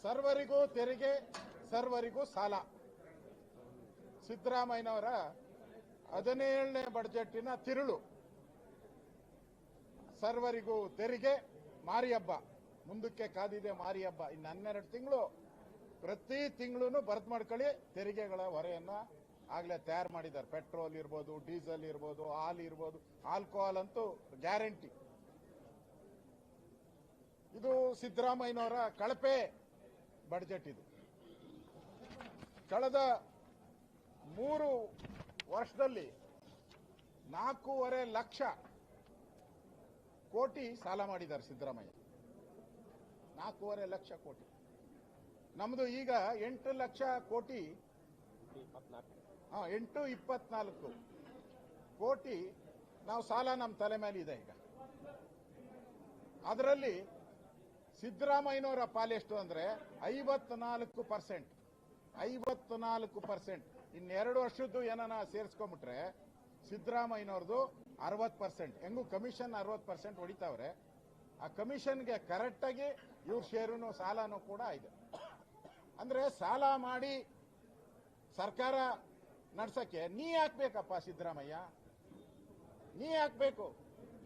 ಸರ್ವರಿಗೂ ತೆರಿಗೆ, ಸರ್ವರಿಗೂ ಸಾಲ. ಸಿದ್ದರಾಮಯ್ಯನವರ 17ನೇ ಬಜೆಟ್ಟಿನ ತಿರುಳು. ಸರ್ವರಿಗೂ ತೆರಿಗೆ, ಮಾರಿ ಹಬ್ಬ ಮುಂದಕ್ಕೆ ಕಾದಿದೆ. ಮಾರಿ ಹಬ್ಬ ಇನ್ನು 12 ತಿಂಗಳು. ಪ್ರತಿ ತಿಂಗಳು ಬರ್ತ್ ಮಾಡ್ಕೊಳ್ಳಿ. ತೆರಿಗೆಗಳ ಹೊರೆಯನ್ನ ಆಗ್ಲೇ ತಯಾರು ಮಾಡಿದ್ದಾರೆ. ಪೆಟ್ರೋಲ್ ಇರ್ಬೋದು, ಡೀಸೆಲ್ ಇರ್ಬೋದು, ಹಾಲ್ ಇರ್ಬೋದು, ಆಲ್ಕೋಹಾಲ್ ಅಂತೂ ಗ್ಯಾರಂಟಿ. ಇದು ಸಿದ್ದರಾಮಯ್ಯನವರ ಕಳಪೆ ಬಜೆಟ್. ಇದು ಕಳೆದ 3 ವರ್ಷದಲ್ಲಿ 4.5 ಲಕ್ಷ ಕೋಟಿ ಸಾಲ ಮಾಡಿದ್ದಾರೆ ಸಿದ್ದರಾಮಯ್ಯ. 4.5 ಲಕ್ಷ ಕೋಟಿ. ನಮ್ದು ಈಗ 8 ಲಕ್ಷ ಕೋಟಿ, 824 ಕೋಟಿ ನಾವು ಸಾಲ ನಮ್ಮ ತಲೆ ಮೇಲೆ ಇದೆ ಈಗ. ಅದರಲ್ಲಿ ಸಿದ್ದರಾಮಯ್ಯನವರ ಪಾಲೆಷ್ಟು ಅಂದ್ರೆ 54%. 54%. ಇನ್ನು2 ವರ್ಷದ್ದು ಏನನ್ನ ಸೇರಿಸ್ಕೊಂಡ್ಬಿಟ್ರೆ ಸಿದ್ದರಾಮಯ್ಯನವ್ರದ್ದು 60%. ಹೆಂಗೂ ಕಮಿಷನ್ 60% ಹೊಡಿತಾವ್ರೆ. ಆ ಕಮಿಷನ್ಗೆ ಕರೆಕ್ಟ್ ಆಗಿ ಇವ್ರ ಶೇರುನು ಸಾಲನೂ ಕೂಡ ಇದೆ. ಅಂದ್ರೆ ಸಾಲ ಮಾಡಿ ಸರ್ಕಾರ ನಡ್ಸಕ್ಕೆ ನೀ ಹಾಕ್ಬೇಕಪ್ಪ ಸಿದ್ದರಾಮಯ್ಯ, ನೀ ಹಾಕ್ಬೇಕು.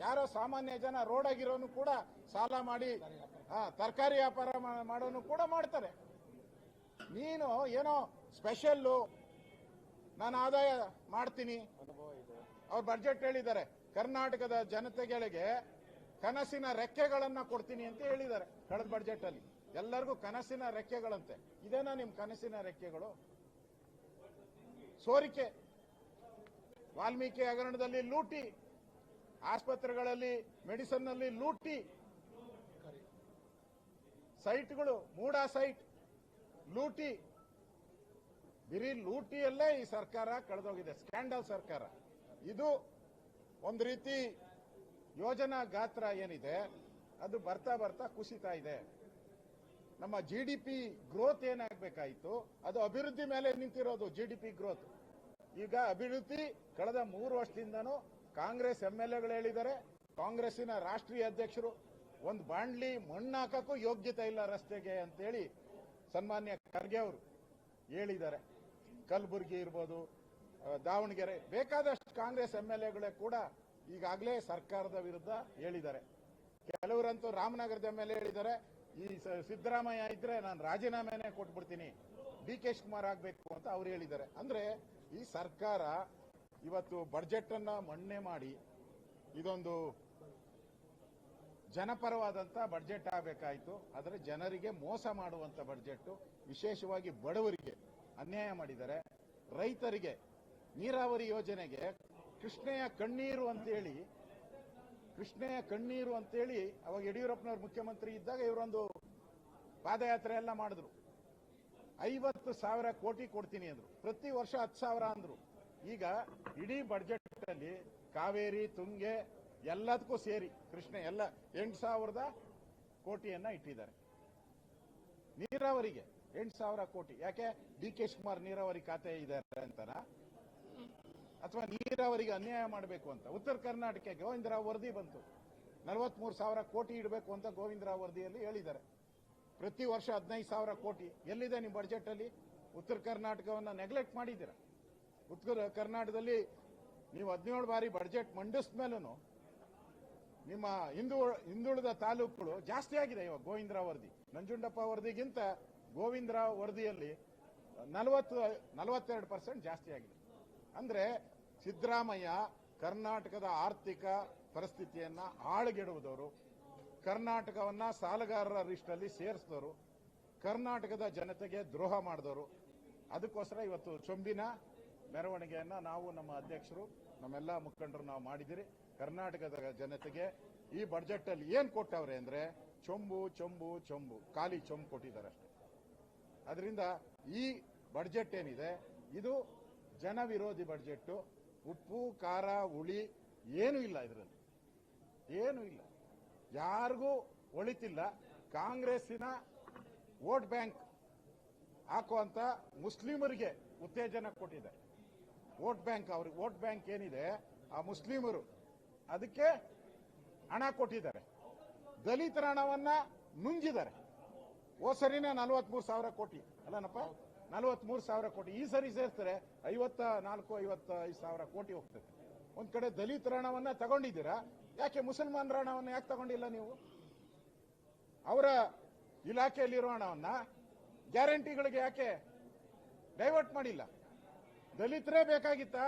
ಯಾರೋ ಸಾಮಾನ್ಯ ಜನ ರೋಡ್ ಆಗಿರೋನು ಕೂಡ ಸಾಲ ಮಾಡಿ ತರಕಾರಿ ವ್ಯಾಪಾರ ಮಾಡೋನು ಕೂಡ ಮಾಡ್ತಾರೆ. ನೀನು ಏನೋ ಸ್ಪೆಷಲ್ಲು ನಾನು ಆದಾಯ ಮಾಡ್ತೀನಿ. ಅವ್ರ ಬಜೆಟ್ ಹೇಳಿದ್ದಾರೆ, ಕರ್ನಾಟಕದ ಜನತೆಗಳಿಗೆ ಕನಸಿನ ರೆಕ್ಕೆಗಳನ್ನ ಕೊಡ್ತೀನಿ ಅಂತ ಹೇಳಿದ್ದಾರೆ. ಕಳೆದ ಬಜೆಟ್ ಅಲ್ಲಿ ಎಲ್ಲರಿಗೂ ಕನಸಿನ ರೆಕ್ಕೆಗಳಂತೆ. ಇದೇನಾ ನಿಮ್ ಕನಸಿನ ರೆಕ್ಕೆಗಳು? ಸೋರಿಕೆ, ವಾಲ್ಮೀಕಿ ಹಗರಣದಲ್ಲಿ ಲೂಟಿ, ಆಸ್ಪತ್ರೆಗಳಲ್ಲಿ ಮೆಡಿಸಿನ್ ನಲ್ಲಿ ಲೂಟಿ, ಸೈಟ್ಗಳು ಮೂಡ ಸೈಟ್ ಲೂಟಿ. ಬಿರಿ ಲೂಟಿಯಲ್ಲೇ ಈ ಸರ್ಕಾರ ಕಳೆದೋಗಿದೆ. ಸ್ಕ್ಯಾಂಡಲ್ ಸರ್ಕಾರ ಇದು. ಒಂದು ರೀತಿ ಯೋಜನಾ ಗಾತ್ರ ಏನಿದೆ ಅದು ಬರ್ತಾ ಬರ್ತಾ ಕುಸಿತಾ ಇದೆ. ನಮ್ಮ GDP ಗ್ರೋತ್ ಏನಾಗಬೇಕಾಯಿತು ಅದು ಅಭಿವೃದ್ಧಿ ಮೇಲೆ ನಿಂತಿರೋದು. GDP ಗ್ರೋತ್ ಈಗ ಅಭಿವೃದ್ಧಿ ಕಳೆದ 3 ವರ್ಷದಿಂದನೂ ಕಾಂಗ್ರೆಸ್ MLAಗಳು ಹೇಳಿದ್ದಾರೆ. ಕಾಂಗ್ರೆಸ್ಸಿನ ರಾಷ್ಟ್ರೀಯ ಅಧ್ಯಕ್ಷರು ಒಂದು ಬಾಂಡ್ಲಿ ಮಣ್ಣು ಹಾಕಕ್ಕೂ ಯೋಗ್ಯತೆ ಇಲ್ಲ ರಸ್ತೆಗೆ ಅಂತೇಳಿ ಸನ್ಮಾನ್ಯ ಖರ್ಗೆ ಅವರು ಹೇಳಿದ್ದಾರೆ. ಕಲಬುರಗಿ ಇರ್ಬೋದು, ದಾವಣಗೆರೆ, ಬೇಕಾದಷ್ಟು ಕಾಂಗ್ರೆಸ್ MLAಗಳೇ ಕೂಡ ಈಗಾಗಲೇ ಸರ್ಕಾರದ ವಿರುದ್ಧ ಹೇಳಿದ್ದಾರೆ. ಕೆಲವರಂತೂ ರಾಮನಗರದ MLA ಹೇಳಿದ್ದಾರೆ, ಈ ಸಿದ್ದರಾಮಯ್ಯ ಇದ್ರೆ ನಾನು ರಾಜೀನಾಮೆನೇ ಕೊಟ್ಬಿಡ್ತೀನಿ, DK ಶಿವಕುಮಾರ್ ಆಗ್ಬೇಕು ಅಂತ ಅವ್ರು ಹೇಳಿದ್ದಾರೆ. ಅಂದ್ರೆ ಈ ಸರ್ಕಾರ ಇವತ್ತು ಬಜೆಟ್ ಅನ್ನ ಮಣ್ಣೆ ಮಾಡಿ ಇದೊಂದು ಜನಪರವಾದಂತ ಬಜೆಟ್ ಆಗಬೇಕಾಯಿತು. ಆದರೆ ಜನರಿಗೆ ಮೋಸ ಮಾಡುವಂತ ಬಜೆಟ್. ವಿಶೇಷವಾಗಿ ಬಡವರಿಗೆ ಅನ್ಯಾಯ ಮಾಡಿದ್ದಾರೆ. ರೈತರಿಗೆ ನೀರಾವರಿ ಯೋಜನೆಗೆ ಕೃಷ್ಣೆಯ ಕಣ್ಣೀರು ಅಂತೇಳಿ ಅವಾಗ ಯಡಿಯೂರಪ್ಪನವರು ಮುಖ್ಯಮಂತ್ರಿ ಇದ್ದಾಗ ಇವರೊಂದು ಪಾದಯಾತ್ರೆ ಎಲ್ಲ ಮಾಡಿದ್ರು. 50,000 ಕೋಟಿ ಕೊಡ್ತೀನಿ ಅಂದ್ರು. ಪ್ರತಿ ವರ್ಷ 10,000 ಅಂದ್ರು. ಈಗ ಇಡೀ ಬಜೆಟ್ ಅಲ್ಲಿ ಕಾವೇರಿ, ತುಂಗೆ ಎಲ್ಲದಕ್ಕೂ ಸೇರಿ ಕೃಷ್ಣ ಎಲ್ಲ 8,000 ಕೋಟಿಯನ್ನ ಇಟ್ಟಿದ್ದಾರೆ. ನೀರಾವರಿಗೆ 8,000 ಕೋಟಿ. ಯಾಕೆ? DK ಶಿವಕುಮಾರ್ ನೀರಾವರಿ ಖಾತೆ ಇದ್ದಾರೆ ಅಂತನ, ಅಥವಾ ನೀರಾವರಿಗೆ ಅನ್ಯಾಯ ಮಾಡಬೇಕು ಅಂತ? ಉತ್ತರ ಕರ್ನಾಟಕಕ್ಕೆ ಗೋವಿಂದರಾವ್ ವರದಿ ಬಂತು, 43,000 ಕೋಟಿ ಇಡಬೇಕು ಅಂತ ಗೋವಿಂದರಾವ್ ವರದಿಯಲ್ಲಿ ಹೇಳಿದ್ದಾರೆ. ಪ್ರತಿ ವರ್ಷ 15,000 ಕೋಟಿ. ಎಲ್ಲಿದೆ ನಿಮ್ಮ ಬಜೆಟ್ ಅಲ್ಲಿ? ಉತ್ತರ ಕರ್ನಾಟಕವನ್ನ ನೆಗ್ಲೆಕ್ಟ್ ಮಾಡಿದ್ದೀರಾ. ಉತ್ತರ ಕರ್ನಾಟಕದಲ್ಲಿ ನೀವು 17 ಬಾರಿ ಬಜೆಟ್ ಮಂಡಿಸಿದ ಮೇಲೂ ನಿಮ್ಮ ಹಿಂದುಳಿದ ತಾಲೂಕುಗಳು ಜಾಸ್ತಿ ಆಗಿದೆ. ಇವಾಗ ಗೋವಿಂದರಾವ್ ವರದಿ, ನಂಜುಂಡಪ್ಪ ವರದಿಗಿಂತ ಗೋವಿಂದರಾವ್ ವರದಿಯಲ್ಲಿ 42% ಜಾಸ್ತಿ ಆಗಿದೆ. ಅಂದ್ರೆ ಸಿದ್ದರಾಮಯ್ಯ ಕರ್ನಾಟಕದ ಆರ್ಥಿಕ ಪರಿಸ್ಥಿತಿಯನ್ನ ಹಾಳುಗೆಡುವುದವರು, ಕರ್ನಾಟಕವನ್ನ ಸಾಲಗಾರರ ಲಿಸ್ಟಲ್ಲಿ ಸೇರಿಸಿದವರು, ಕರ್ನಾಟಕದ ಜನತೆಗೆ ದ್ರೋಹ ಮಾಡಿದವರು. ಅದಕ್ಕೋಸ್ಕರ ಇವತ್ತು ಚೊಂಬಿನ ಮೆರವಣಿಗೆಯನ್ನ ನಾವು, ನಮ್ಮ ಅಧ್ಯಕ್ಷರು, ನಮ್ಮೆಲ್ಲ ಮುಖಂಡರು ನಾವು ಮಾಡಿದಿರಿ. ಕರ್ನಾಟಕದ ಜನತೆಗೆ ಈ ಬಜೆಟ್ ಅಲ್ಲಿ ಏನ್ ಕೊಟ್ಟವ್ರೆ ಅಂದ್ರೆ ಚೊಂಬು ಚೊಂಬು ಚೊಂಬು, ಖಾಲಿ ಚೊಂಬು ಕೊಟ್ಟಿದ್ದಾರೆ ಅಷ್ಟೇ. ಅದರಿಂದ ಈ ಬಜೆಟ್ ಏನಿದೆ ಇದು ಜನ ವಿರೋಧಿ ಬಜೆಟ್. ಉಪ್ಪು ಖಾರ ಹುಳಿ ಏನೂ ಇಲ್ಲ ಇದರಲ್ಲಿ, ಏನೂ ಇಲ್ಲ. ಯಾರಿಗೂ ಒಳಿತಿಲ್ಲ. ಕಾಂಗ್ರೆಸ್ಸಿನ ವೋಟ್ ಬ್ಯಾಂಕ್ ಹಾಕುವಂತ ಮುಸ್ಲಿಮರಿಗೆ ಉತ್ತೇಜನ ಕೊಟ್ಟಿದೆ. ವೋಟ್ ಬ್ಯಾಂಕ್, ಅವ್ರಿಗೆ ವೋಟ್ ಬ್ಯಾಂಕ್ ಏನಿದೆ ಆ ಮುಸ್ಲಿಮರು ಅದಕ್ಕೆ ಹಣ ಕೊಟ್ಟಿದ್ದಾರೆ. ದಲಿತರ ಹಣವನ್ನ ನುಂಗಿದ್ದಾರೆ. ಹೋದ್ ಸರಿನೇ 43,000 ಕೋಟಿ ಅಲ್ಲನಪ್ಪ, 43,000 ಕೋಟಿ. ಈ ಸರಿ ಸೇರ್ತಾರೆ 54-55,000 ಕೋಟಿ ಹೋಗ್ತದೆ. ಒಂದ್ ಕಡೆ ದಲಿತರ ಹಣವನ್ನ ತಗೊಂಡಿದ್ದೀರಾ, ಯಾಕೆ ಮುಸಲ್ಮಾನರ ಹಣವನ್ನ ಯಾಕೆ ತಗೊಂಡಿಲ್ಲ ನೀವು? ಅವರ ಇಲಾಖೆಯಲ್ಲಿರೋ ಹಣವನ್ನ ಗ್ಯಾರಂಟಿಗಳಿಗೆ ಯಾಕೆ ಡೈವರ್ಟ್ ಮಾಡಿಲ್ಲ? ದಲಿತರೇ ಬೇಕಾಗಿತ್ತಾ?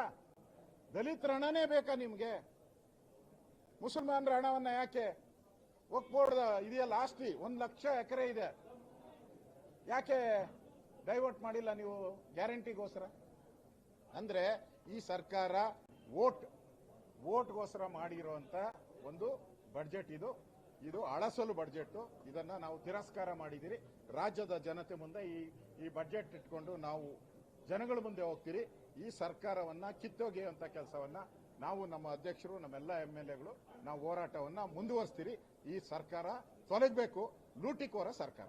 ದಲಿತರ ಹಣನೇ ಬೇಕಾ ನಿಮ್ಗೆ? ಮುಸಲ್ಮಾನರ ಹಣವನ್ನ ಯಾಕೆ ಒಪ್ಬೋರ್ಡ್ ಇದೆಯಲ್ಲ, ಆಸ್ತಿ 1 ಲಕ್ಷ ಎಕರೆ ಇದೆ, ಯಾಕೆ ಡೈವರ್ಟ್ ಮಾಡಿಲ್ಲ ನೀವು ಗ್ಯಾರಂಟಿಗೋಸ್ಕರ? ಅಂದ್ರೆ ಈ ಸರ್ಕಾರ ವೋಟ್ಗೋಸ್ಕರ ಮಾಡಿರುವಂತ ಒಂದು ಬಡ್ಜೆಟ್ ಇದು. ಇದು ಅಳಸಲು ಬಡ್ಜೆಟ್. ಇದನ್ನ ನಾವು ತಿರಸ್ಕಾರ ಮಾಡಿದಿರಿ. ರಾಜ್ಯದ ಜನತೆ ಮುಂದೆ ಈ ಬಡ್ಜೆಟ್ ಇಟ್ಕೊಂಡು ನಾವು ಜನಗಳ ಮುಂದೆ ಹೋಗ್ತೀರಿ. ಈ ಸರ್ಕಾರವನ್ನ ಕಿತ್ತೊಗೆಯುವಂತ ಕೆಲಸವನ್ನ ನಾವು, ನಮ್ಮ ಅಧ್ಯಕ್ಷರು, ನಮ್ಮೆಲ್ಲ MLAಗಳು ನಾವು ಹೋರಾಟವನ್ನ ಮುಂದುವರಿಸ್ತೀರಿ. ಈ ಸರ್ಕಾರ ತೊಲಗಬೇಕು, ಲೂಟಿಕೋರ ಸರ್ಕಾರ.